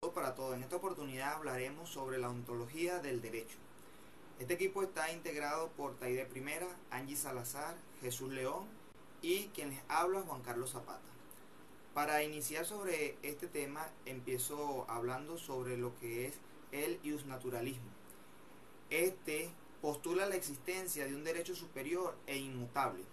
Saludos para todos. En esta oportunidad hablaremos sobre la ontología del derecho. Este equipo está integrado por Taide Primera, Angie Salazar, Jesús León y quien les habla, Juan Carlos Zapata. Para iniciar sobre este tema, empiezo hablando sobre lo que es el iusnaturalismo. Este postula la existencia de un derecho superior e inmutable,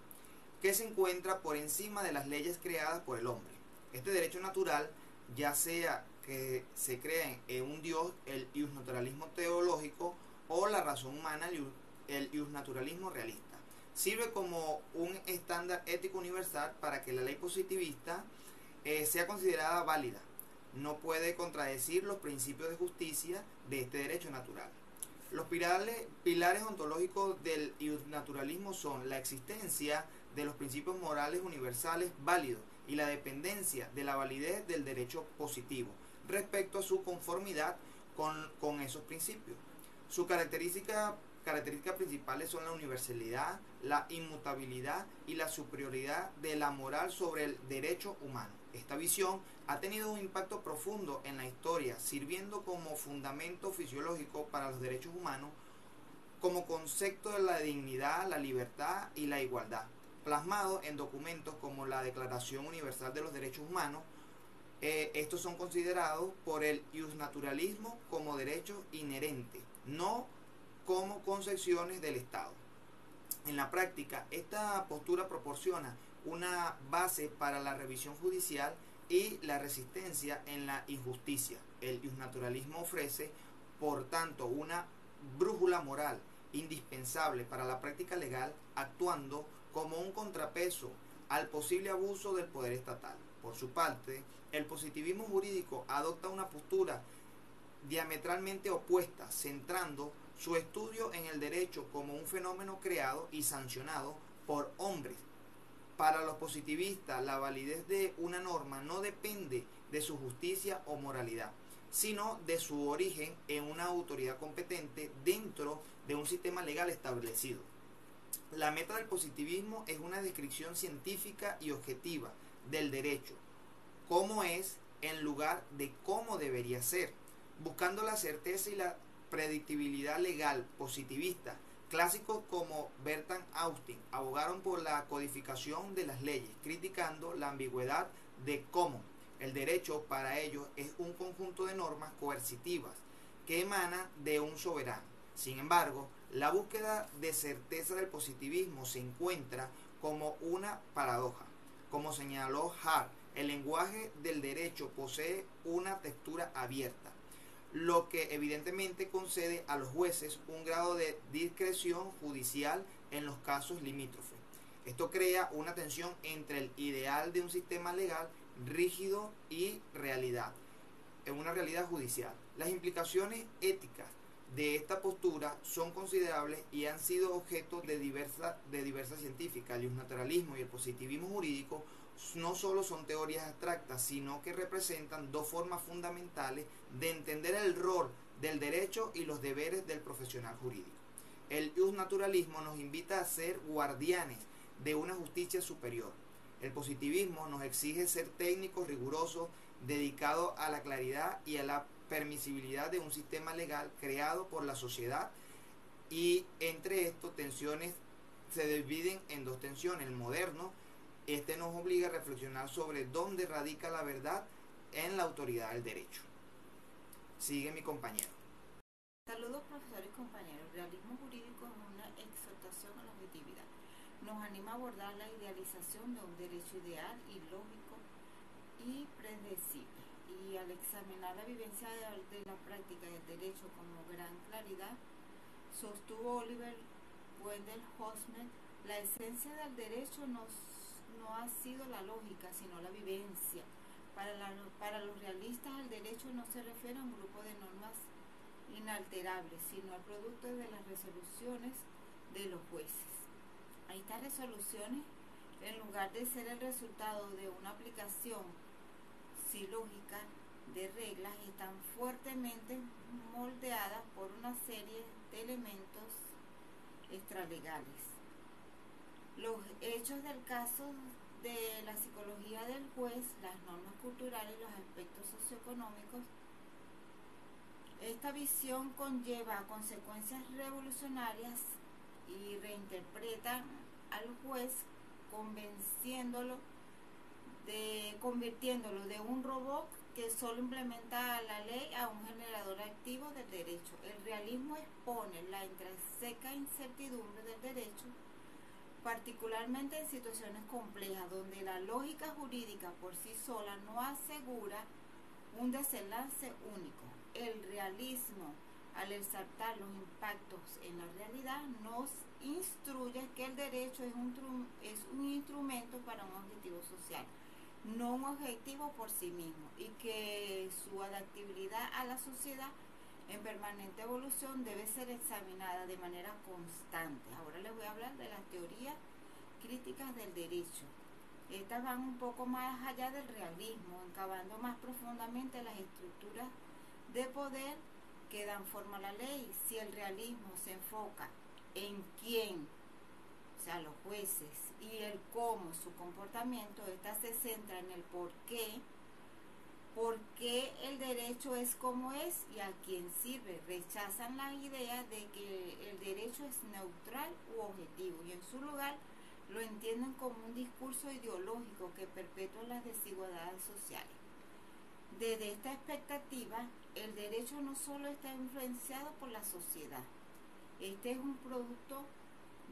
que se encuentra por encima de las leyes creadas por el hombre. Este derecho natural, ya sea que se cree en un Dios, el iusnaturalismo teológico, o la razón humana, el iusnaturalismo realista, sirve como un estándar ético universal para que la ley positivista sea considerada válida. No puede contradecir los principios de justicia de este derecho natural. Los pilares ontológicos del iusnaturalismo son la existencia de los principios morales universales válidos y la dependencia de la validez del derecho positivo respecto a su conformidad con esos principios. Sus características principales son la universalidad, la inmutabilidad y la superioridad de la moral sobre el derecho humano. Esta visión ha tenido un impacto profundo en la historia, sirviendo como fundamento fisiológico para los derechos humanos, como concepto de la dignidad, la libertad y la igualdad, plasmado en documentos como la Declaración Universal de los Derechos Humanos. Estos son considerados por el iusnaturalismo como derechos inherentes, no como concesiones del Estado. En la práctica, esta postura proporciona una base para la revisión judicial y la resistencia en la injusticia. El iusnaturalismo ofrece, por tanto, una brújula moral indispensable para la práctica legal, actuando como un contrapeso al posible abuso del poder estatal. Por su parte, el positivismo jurídico adopta una postura diametralmente opuesta, centrando su estudio en el derecho como un fenómeno creado y sancionado por hombres. Para los positivistas, la validez de una norma no depende de su justicia o moralidad, sino de su origen en una autoridad competente dentro de un sistema legal establecido. La meta del positivismo es una descripción científica y objetiva del derecho, cómo es en lugar de cómo debería ser, buscando la certeza y la predictibilidad legal positivista. Clásicos como Bertrand Austin abogaron por la codificación de las leyes, criticando la ambigüedad de cómo. El derecho para ellos es un conjunto de normas coercitivas que emanan de un soberano. Sin embargo, la búsqueda de certeza del positivismo se encuentra como una paradoja. Como señaló Hart, el lenguaje del derecho posee una textura abierta, lo que evidentemente concede a los jueces un grado de discreción judicial en los casos limítrofes. Esto crea una tensión entre el ideal de un sistema legal rígido y realidad, en una realidad judicial. Las implicaciones éticas de esta postura son considerables y han sido objeto de diversas científicas. El iusnaturalismo y el positivismo jurídico no solo son teorías abstractas, sino que representan dos formas fundamentales de entender el rol del derecho y los deberes del profesional jurídico. El iusnaturalismo nos invita a ser guardianes de una justicia superior. El positivismo nos exige ser técnicos, rigurosos, dedicados a la claridad y a la permisibilidad de un sistema legal creado por la sociedad, y entre estos tensiones se dividen en dos tensiones. El moderno, este nos obliga a reflexionar sobre dónde radica la verdad en la autoridad del derecho. Sigue mi compañero. Saludos, profesores y compañeros. El realismo jurídico es una exhortación a la objetividad. Nos anima a abordar la idealización de un derecho ideal y lógico y predecible. Y al examinar la vivencia de la práctica del derecho con gran claridad, sostuvo Oliver Wendell Holmes, la esencia del derecho no ha sido la lógica, sino la vivencia. Para los realistas, el derecho no se refiere a un grupo de normas inalterables, sino al producto de las resoluciones de los jueces. Estas resoluciones, en lugar de ser el resultado de una aplicación silógica de reglas, están fuertemente moldeadas por una serie de elementos extralegales. Los hechos del caso de la psicología del juez, las normas culturales y los aspectos socioeconómicos Esta visión conlleva consecuencias revolucionarias y reinterpreta al juez convirtiéndolo de un robot que solo implementa la ley a un generador activo del derecho. El realismo expone la intrínseca incertidumbre del derecho, particularmente en situaciones complejas donde la lógica jurídica por sí sola no asegura un desenlace único. El realismo, al exaltar los impactos en la realidad, nos instruye que el derecho es un instrumento para un objetivo social, no un objetivo por sí mismo, y que su adaptabilidad a la sociedad en permanente evolución debe ser examinada de manera constante. Ahora les voy a hablar de las teorías críticas del derecho. Estas van un poco más allá del realismo, encavando más profundamente las estructuras de poder que dan forma a la ley. Si el realismo se enfoca en quién, o sea, los jueces, y el cómo, su comportamiento, esta se centra en el por qué el derecho es como es y a quién sirve. Rechazan la idea de que el derecho es neutral u objetivo y en su lugar lo entienden como un discurso ideológico que perpetúa las desigualdades sociales. Desde esta expectativa, el derecho no solo está influenciado por la sociedad, este es un producto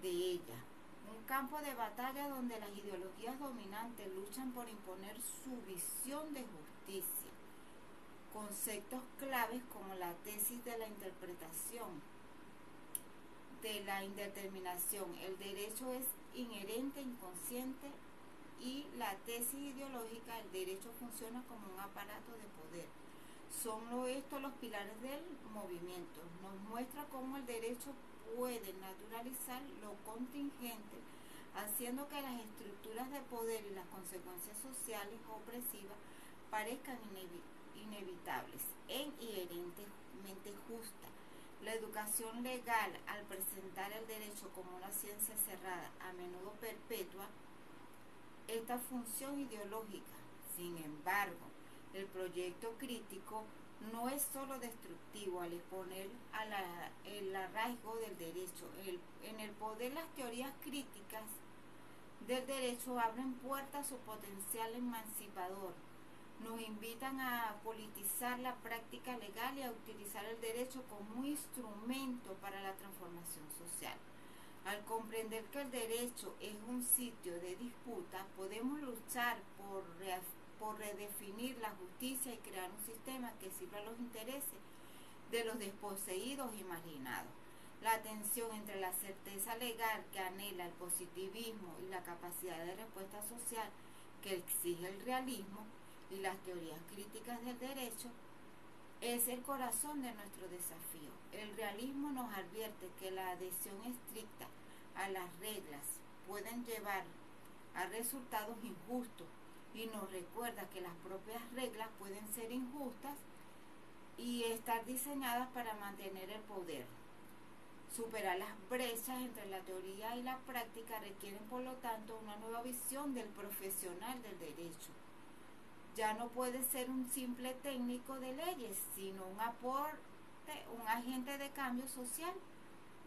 de ella, un campo de batalla donde las ideologías dominantes luchan por imponer su visión de justicia. Conceptos claves como la tesis de la interpretación, de la indeterminación, el derecho es inherente, inconsciente, y la tesis ideológica, el derecho funciona como un aparato de poder. Son estos los pilares del movimiento. Nos muestra cómo el derecho puede naturalizar lo contingente, haciendo que las estructuras de poder y las consecuencias sociales opresivas parezcan inevitables e inherentemente justas. La educación legal, al presentar el derecho como una ciencia cerrada, a menudo perpetua esta función ideológica. Sin embargo, el proyecto crítico no es solo destructivo al exponer el arraigo del derecho. En el poder, las teorías críticas del derecho abren puertas a su potencial emancipador. Nos invitan a politizar la práctica legal y a utilizar el derecho como un instrumento para la transformación social. Al comprender que el derecho es un sitio de disputa, podemos luchar por redefinir la justicia y crear un sistema que sirva a los intereses de los desposeídos y marginados. La tensión entre la certeza legal que anhela el positivismo y la capacidad de respuesta social que exige el realismo y las teorías críticas del derecho es el corazón de nuestro desafío. El realismo nos advierte que la adhesión estricta a las reglas pueden llevar a resultados injustos y nos recuerda que las propias reglas pueden ser injustas y estar diseñadas para mantener el poder. Superar las brechas entre la teoría y la práctica requieren, por lo tanto, una nueva visión del profesional del derecho. Ya no puede ser un simple técnico de leyes, sino un agente de cambio social.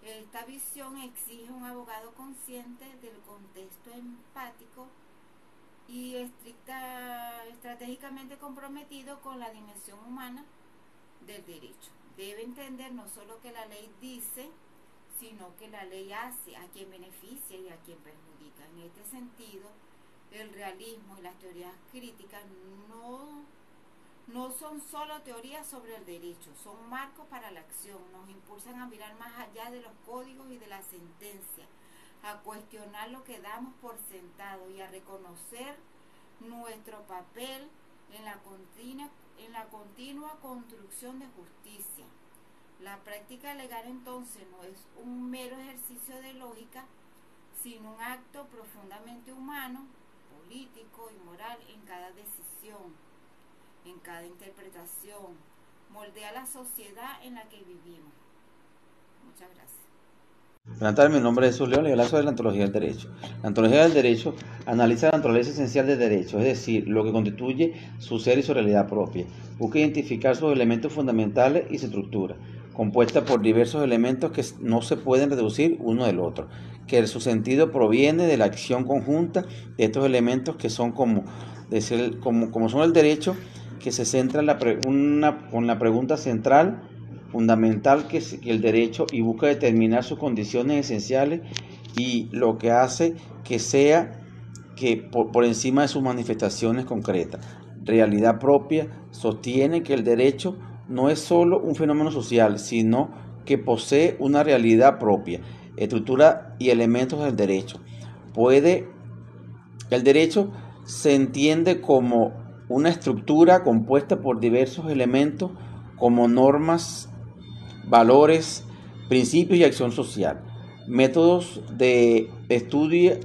Esta visión exige un abogado consciente del contexto empático y estratégicamente comprometido con la dimensión humana del derecho. Debe entender no solo que la ley dice, sino que la ley hace, a quien beneficia y a quien perjudica. En este sentido, el realismo y las teorías críticas no son solo teorías sobre el derecho, son marcos para la acción, nos impulsan a mirar más allá de los códigos y de la sentencia, a cuestionar lo que damos por sentado y a reconocer nuestro papel en la continua construcción de justicia. La práctica legal entonces no es un mero ejercicio de lógica, sino un acto profundamente humano, político y moral en cada decisión, en cada interpretación. Moldea la sociedad en la que vivimos. Muchas gracias. Buenas tardes, mi nombre es Jesús León y hablo sobre la ontología del derecho. La ontología del derecho analiza la naturaleza esencial del derecho, es decir, lo que constituye su ser y su realidad propia. Busca identificar sus elementos fundamentales y su estructura, compuesta por diversos elementos que no se pueden reducir uno del otro, que su sentido proviene de la acción conjunta de estos elementos que son como son el derecho, que se centra con la pregunta central fundamental que el derecho y busca determinar sus condiciones esenciales y lo que hace que sea que por encima de sus manifestaciones concretas. Realidad propia sostiene que el derecho no es solo un fenómeno social, sino que posee una realidad propia, estructura y elementos del derecho. El derecho se entiende como una estructura compuesta por diversos elementos como normas, valores, principios y acción social. Métodos de estudio,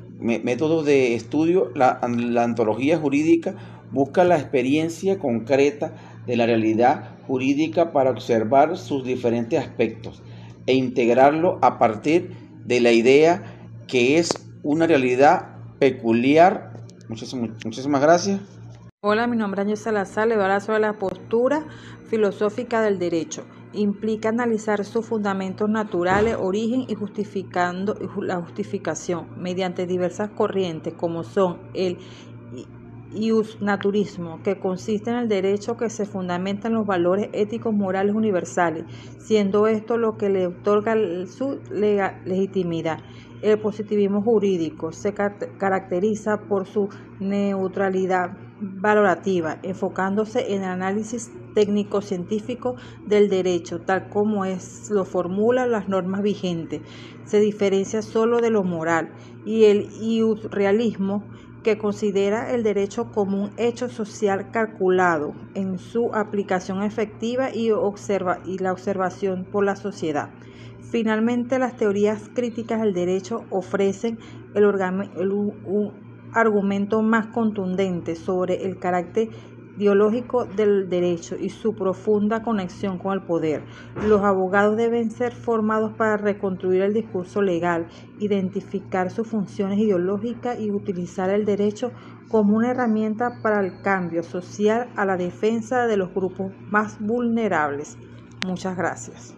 la ontología jurídica busca la experiencia concreta de la realidad jurídica para observar sus diferentes aspectos e integrarlo a partir de la idea que es una realidad peculiar. Muchísimas gracias. Hola, mi nombre es Ángel Salazar, le voy a hablar sobre la postura filosófica del derecho. Implica analizar sus fundamentos naturales, origen y la justificación mediante diversas corrientes como son el iusnaturismo, que consiste en el derecho que se fundamenta en los valores éticos morales universales, siendo esto lo que le otorga su legitimidad. El positivismo jurídico se caracteriza por su neutralidad valorativa, enfocándose en el análisis técnico-científico del derecho, tal como lo formulan las normas vigentes. Se diferencia solo de lo moral. Y el iusrealismo, que considera el derecho como un hecho social calculado en su aplicación efectiva y la observación por la sociedad. Finalmente, las teorías críticas del derecho ofrecen un argumento más contundente sobre el carácter ideológico del derecho y su profunda conexión con el poder. Los abogados deben ser formados para reconstruir el discurso legal, identificar sus funciones ideológicas y utilizar el derecho como una herramienta para el cambio social a la defensa de los grupos más vulnerables. Muchas gracias.